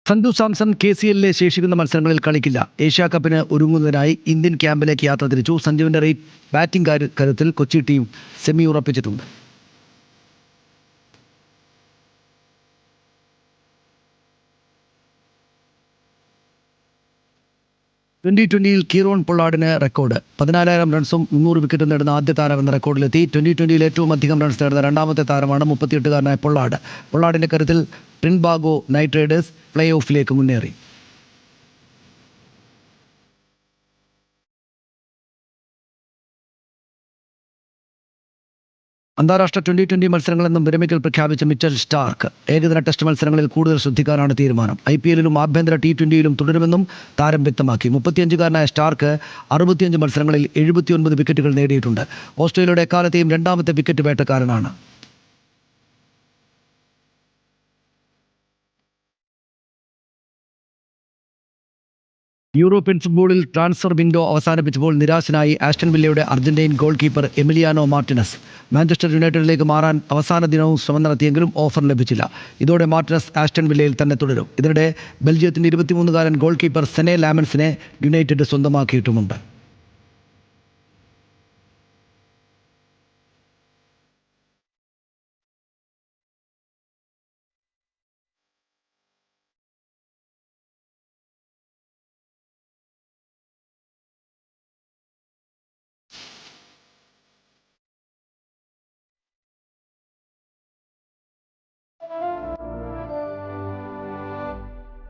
സഞ്ജു സാംസൺ KCLലെ ശേഷിക്കുന്ന മത്സരങ്ങളിൽ കളിക്കില്ല. ഏഷ്യാ കപ്പിന് ഒരുങ്ങുന്നതിനായി ഇന്ത്യൻ ക്യാമ്പിലേക്ക് യാത്ര തിരിച്ചു. സഞ്ജുവിൻ്റെ ബാറ്റിംഗ് കരുത്തിൽ കൊച്ചി ടീം സെമി ഉറപ്പിച്ചിട്ടുണ്ട്. T20 കീറോൺ പൊള്ളാർഡിന് റെക്കോർഡ് 14,000 റൺസും 300 വിക്കറ്റും നേടുന്ന ആദ്യ താരം എന്ന റെക്കോർഡിലെത്തി. T20 ഏറ്റവും അധികം റൺസ് നേടുന്ന രണ്ടാമത്തെ താരമാണ് 38-കാരനായ പൊള്ളാർഡ്. പൊള്ളാർഡിൻ്റെ കരുത്തിൽ ട്രിൻബാഗോ നൈറ്റ് റൈഡേഴ്സ് പ്ലേ ഓഫിലേക്ക് മുന്നേറി. അന്താരാഷ്ട്ര T20 മത്സരങ്ങളിൽ നിന്നും വിരമിക്കൽ പ്രഖ്യാപിച്ച മിച്ചൽ സ്റ്റാർക്ക് ഏകദിന ടെസ്റ്റ് മത്സരങ്ങളിൽ കൂടുതൽ ശ്രദ്ധിക്കാനാണ് തീരുമാനം. IPLലും ആഭ്യന്തര T20യിലും തുടരുമെന്നും താരം വ്യക്തമാക്കി. 35-കാരനായ സ്റ്റാർക്ക് 65 മത്സരങ്ങളിൽ 79 വിക്കറ്റുകൾ നേടിയിട്ടുണ്ട്. ഓസ്ട്രേലിയയുടെ എക്കാലത്തെയും രണ്ടാമത്തെ വിക്കറ്റ് വേട്ടക്കാരനാണ്. യൂറോപ്യൻ ഫുട്ബോളിൽ ട്രാൻസ്ഫർ വിൻഡോ അവസാനിപ്പിച്ചപ്പോൾ നിരാശനായി ആസ്റ്റൺ വില്ലയുടെ Argentine goalkeeper Emiliano Martinez. Manchester യുണൈറ്റഡിലേക്ക് മാറാൻ അവസാന ദിനവും ശ്രമം നടത്തിയെങ്കിലും ഓഫർ ലഭിച്ചില്ല. ഇതോടെ മാർട്ടിനസ് ആസ്റ്റൺ വില്ലയിൽ തന്നെ തുടരും. ഇതിനിടെ ബെൽജിയത്തിൻ്റെ 23-കാരൻ ഗോൾ കീപ്പർ സെനെ ലാമൻസിനെ യുണൈറ്റഡ് സ്വന്തമാക്കിയിട്ടുമുണ്ട്.